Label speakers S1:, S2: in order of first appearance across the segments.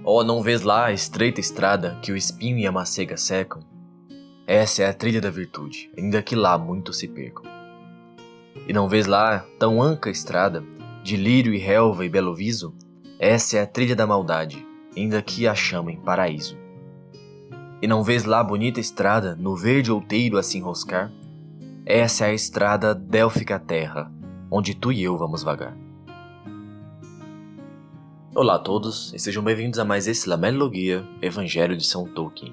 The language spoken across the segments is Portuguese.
S1: Oh, não vês lá a estreita estrada que o espinho e a macega secam? Essa é a trilha da virtude, ainda que lá muitos se percam. E não vês lá tão anca estrada, de lírio e relva e belo viso? Essa é a trilha da maldade, ainda que a chamem paraíso. E não vês lá bonita estrada, no verde outeiro a se enroscar? Essa é a estrada délfica terra, onde tu e eu vamos vagar. Olá a todos e sejam bem-vindos a mais esse Lamelogia, Evangelho de São Tolkien.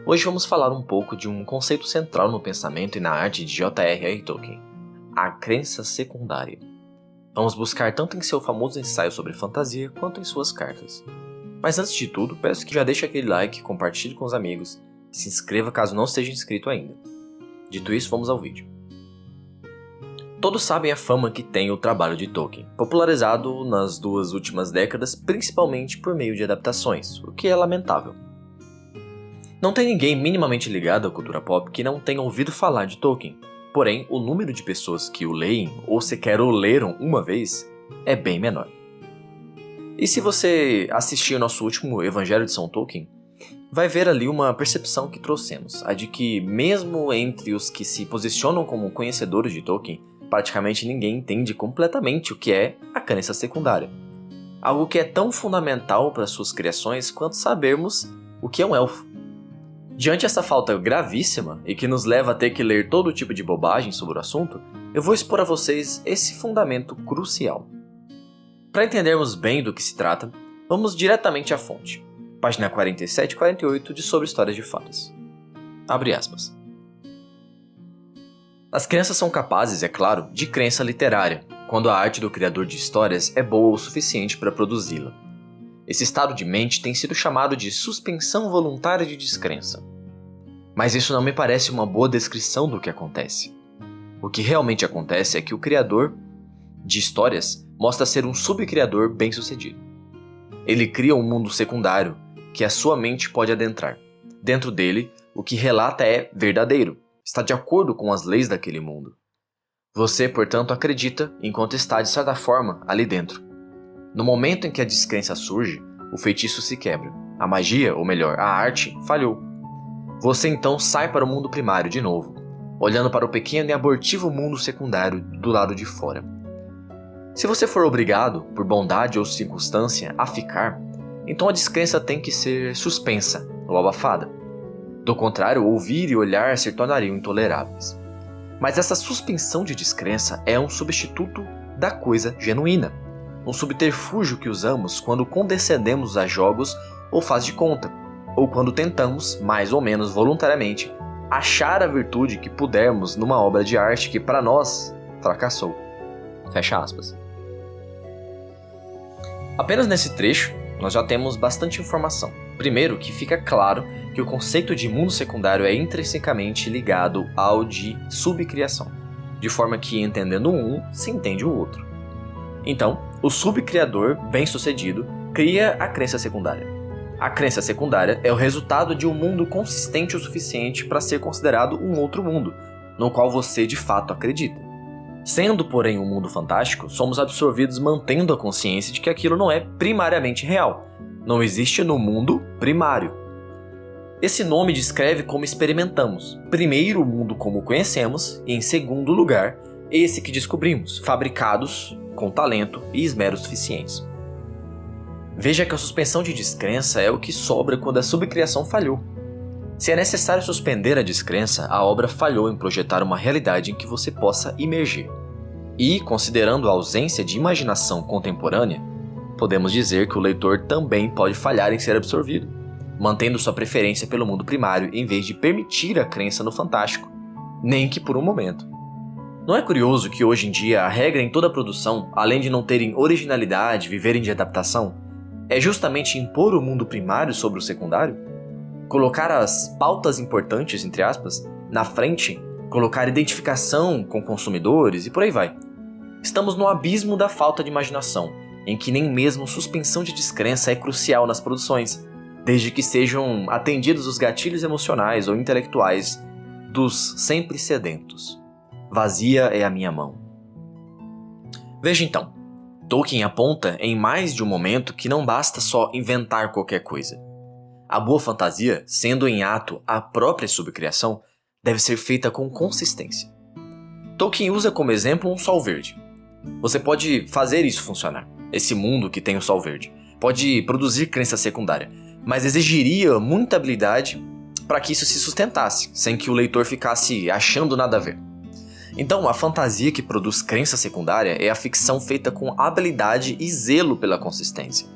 S1: Hoje vamos falar um pouco de um conceito central no pensamento e na arte de J.R.R. Tolkien, a crença secundária. Vamos buscar tanto em seu famoso ensaio sobre fantasia quanto em suas cartas. Mas antes de tudo, peço que já deixe aquele like, compartilhe com os amigos e se inscreva caso não esteja inscrito ainda. Dito isso, vamos ao vídeo. Todos sabem a fama que tem o trabalho de Tolkien, popularizado nas 2 últimas décadas principalmente por meio de adaptações, o que é lamentável. Não tem ninguém minimamente ligado à cultura pop que não tenha ouvido falar de Tolkien, porém o número de pessoas que o leem ou sequer o leram uma vez é bem menor. E se você assistir ao nosso último Evangelho de São Tolkien, vai ver ali uma percepção que trouxemos, a de que mesmo entre os que se posicionam como conhecedores de Tolkien, praticamente ninguém entende completamente o que é a crença secundária. Algo que é tão fundamental para suas criações quanto sabermos o que é um elfo. Diante dessa falta gravíssima e que nos leva a ter que ler todo tipo de bobagem sobre o assunto, eu vou expor a vocês esse fundamento crucial. Para entendermos bem do que se trata, vamos diretamente à fonte. Página 47 e 48 de Sobre Histórias de Fadas. Abre aspas. As crianças são capazes, é claro, de crença literária, quando a arte do criador de histórias é boa o suficiente para produzi-la. Esse estado de mente tem sido chamado de suspensão voluntária de descrença. Mas isso não me parece uma boa descrição do que acontece. O que realmente acontece é que o criador de histórias mostra ser um subcriador bem-sucedido. Ele cria um mundo secundário que a sua mente pode adentrar. Dentro dele, o que relata é verdadeiro, está de acordo com as leis daquele mundo. Você, portanto, acredita enquanto está, de certa forma, ali dentro. No momento em que a descrença surge, o feitiço se quebra. A magia, ou melhor, a arte, falhou. Você então sai para o mundo primário de novo, olhando para o pequeno e abortivo mundo secundário do lado de fora. Se você for obrigado, por bondade ou circunstância, a ficar, então a descrença tem que ser suspensa ou abafada. Do contrário, ouvir e olhar se tornariam intoleráveis. Mas essa suspensão de descrença é um substituto da coisa genuína, um subterfúgio que usamos quando condescendemos a jogos ou faz de conta, ou quando tentamos, mais ou menos voluntariamente, achar a virtude que pudermos numa obra de arte que para nós fracassou. Fecha aspas. Apenas nesse trecho, nós já temos bastante informação. Primeiro, que fica claro que o conceito de mundo secundário é intrinsecamente ligado ao de subcriação, de forma que, entendendo um, se entende o outro. Então, o subcriador, bem-sucedido, cria a crença secundária. A crença secundária é o resultado de um mundo consistente o suficiente para ser considerado um outro mundo, no qual você de fato acredita. Sendo, porém, um mundo fantástico, somos absorvidos mantendo a consciência de que aquilo não é primariamente real. Não existe no mundo primário. Esse nome descreve como experimentamos. Primeiro, o mundo como o conhecemos, e em segundo lugar, esse que descobrimos, fabricados com talento e esmero suficientes. Veja que a suspensão de descrença é o que sobra quando a subcriação falhou. Se é necessário suspender a descrença, a obra falhou em projetar uma realidade em que você possa imergir. E, considerando a ausência de imaginação contemporânea, podemos dizer que o leitor também pode falhar em ser absorvido, mantendo sua preferência pelo mundo primário em vez de permitir a crença no fantástico, nem que por um momento. Não é curioso que hoje em dia a regra em toda produção, além de não terem originalidade, viverem de adaptação, é justamente impor o mundo primário sobre o secundário? Colocar as pautas importantes, entre aspas, na frente, colocar identificação com consumidores e por aí vai. Estamos no abismo da falta de imaginação, em que nem mesmo suspensão de descrença é crucial nas produções, desde que sejam atendidos os gatilhos emocionais ou intelectuais dos sempre sedentos. Vazia é a minha mão. Veja então, Tolkien aponta em mais de um momento que não basta só inventar qualquer coisa. A boa fantasia, sendo em ato a própria subcriação, deve ser feita com consistência. Tolkien usa como exemplo um sol verde. Você pode fazer isso funcionar, esse mundo que tem o sol verde. Pode produzir crença secundária, mas exigiria muita habilidade para que isso se sustentasse, sem que o leitor ficasse achando nada a ver. Então, a fantasia que produz crença secundária é a ficção feita com habilidade e zelo pela consistência.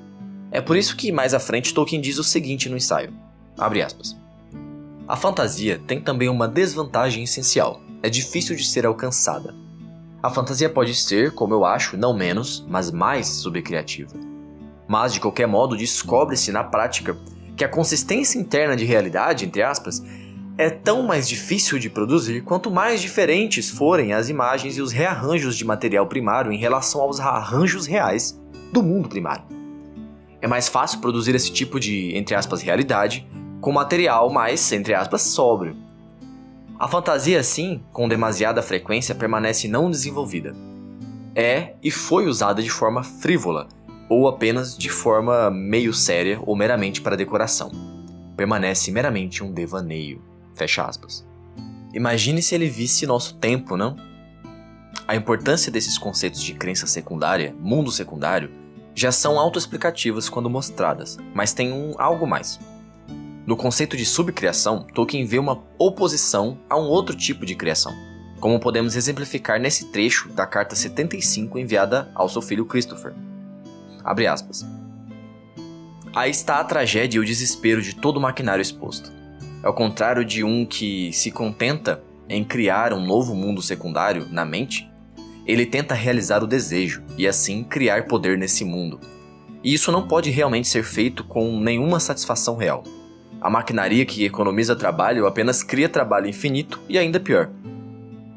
S1: É por isso que, mais à frente, Tolkien diz o seguinte no ensaio, abre aspas, a fantasia tem também uma desvantagem essencial, é difícil de ser alcançada. A fantasia pode ser, como eu acho, não menos, mas mais subcriativa. Mas, de qualquer modo, descobre-se na prática que a consistência interna de realidade, entre aspas, é tão mais difícil de produzir quanto mais diferentes forem as imagens e os rearranjos de material primário em relação aos arranjos reais do mundo primário. É mais fácil produzir esse tipo de, entre aspas, realidade com material mais, entre aspas, sóbrio. A fantasia, assim, com demasiada frequência, permanece não desenvolvida. É e foi usada de forma frívola, ou apenas de forma meio séria ou meramente para decoração. Permanece meramente um devaneio. Fecha aspas. Imagine se ele visse nosso tempo, não? A importância desses conceitos de crença secundária, mundo secundário, já são autoexplicativas quando mostradas, mas tem algo mais. No conceito de subcriação, Tolkien vê uma oposição a um outro tipo de criação, como podemos exemplificar nesse trecho da carta 75 enviada ao seu filho Christopher. Abre aspas. Aí está a tragédia e o desespero de todo o maquinário exposto. Ao contrário de um que se contenta em criar um novo mundo secundário na mente, ele tenta realizar o desejo e assim criar poder nesse mundo. E isso não pode realmente ser feito com nenhuma satisfação real. A maquinaria que economiza trabalho apenas cria trabalho infinito e ainda pior.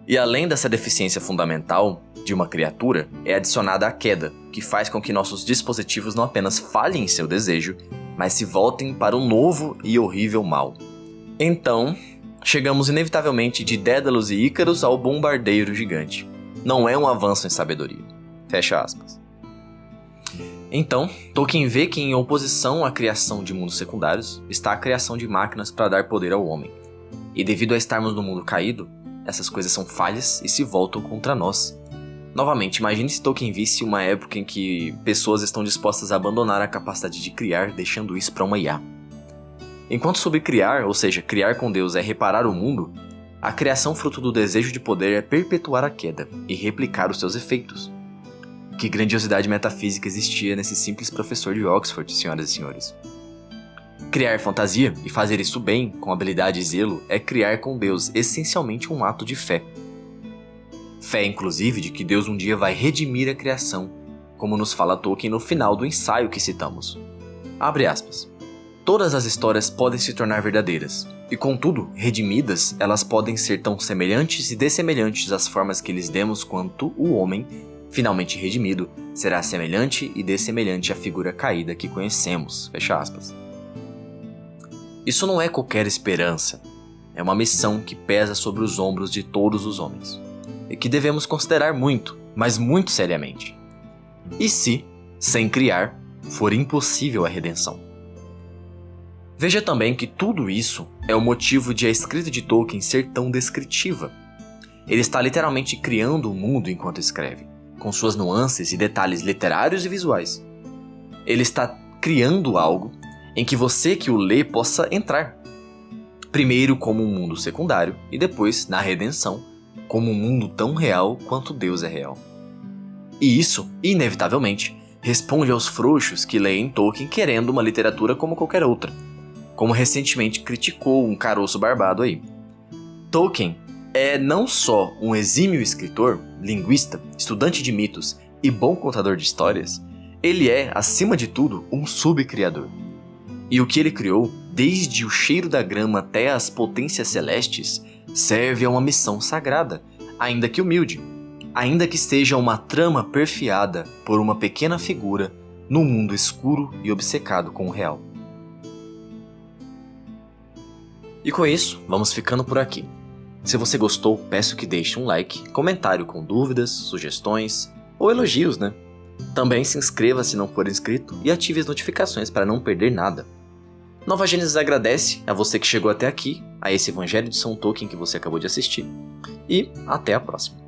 S1: E além dessa deficiência fundamental de uma criatura, é adicionada a queda, que faz com que nossos dispositivos não apenas falhem em seu desejo, mas se voltem para um novo e horrível mal. Então, chegamos inevitavelmente de Dédalos e Ícaros ao bombardeiro gigante. Não é um avanço em sabedoria. Fecha aspas. Então, Tolkien vê que em oposição à criação de mundos secundários, está a criação de máquinas para dar poder ao homem. E devido a estarmos no mundo caído, essas coisas são falhas e se voltam contra nós. Novamente, imagine se Tolkien visse uma época em que pessoas estão dispostas a abandonar a capacidade de criar, deixando isso para uma IA. Enquanto subcriar, ou seja, criar com Deus é reparar o mundo, a criação fruto do desejo de poder é perpetuar a queda e replicar os seus efeitos. Que grandiosidade metafísica existia nesse simples professor de Oxford, senhoras e senhores. Criar fantasia, e fazer isso bem, com habilidade e zelo, é criar com Deus essencialmente um ato de fé. Fé, inclusive, de que Deus um dia vai redimir a criação, como nos fala Tolkien no final do ensaio que citamos. Abre aspas. Todas as histórias podem se tornar verdadeiras, e contudo, redimidas, elas podem ser tão semelhantes e dessemelhantes às formas que lhes demos quanto o homem, finalmente redimido, será semelhante e dessemelhante à figura caída que conhecemos. Fecha aspas. Isso não é qualquer esperança, é uma missão que pesa sobre os ombros de todos os homens, e que devemos considerar muito, mas muito seriamente. E se, sem criar, for impossível a redenção? Veja também que tudo isso é o motivo de a escrita de Tolkien ser tão descritiva. Ele está literalmente criando o mundo enquanto escreve, com suas nuances e detalhes literários e visuais. Ele está criando algo em que você que o lê possa entrar. Primeiro como um mundo secundário e depois, na redenção, como um mundo tão real quanto Deus é real. E isso, inevitavelmente, responde aos frouxos que leem Tolkien querendo uma literatura como qualquer outra, como recentemente criticou um caroço barbado aí. Tolkien é não só um exímio escritor, linguista, estudante de mitos e bom contador de histórias, ele é, acima de tudo, um subcriador. E o que ele criou, desde o cheiro da grama até as potências celestes, serve a uma missão sagrada, ainda que humilde, ainda que seja uma trama perfiada por uma pequena figura no mundo escuro e obcecado com o real. E com isso, vamos ficando por aqui. Se você gostou, peço que deixe um like, comentário com dúvidas, sugestões ou elogios, né? Também se inscreva se não for inscrito e ative as notificações para não perder nada. Nova Gênesis agradece a você que chegou até aqui, a esse Evangelho de São Tolkien que você acabou de assistir, e até a próxima.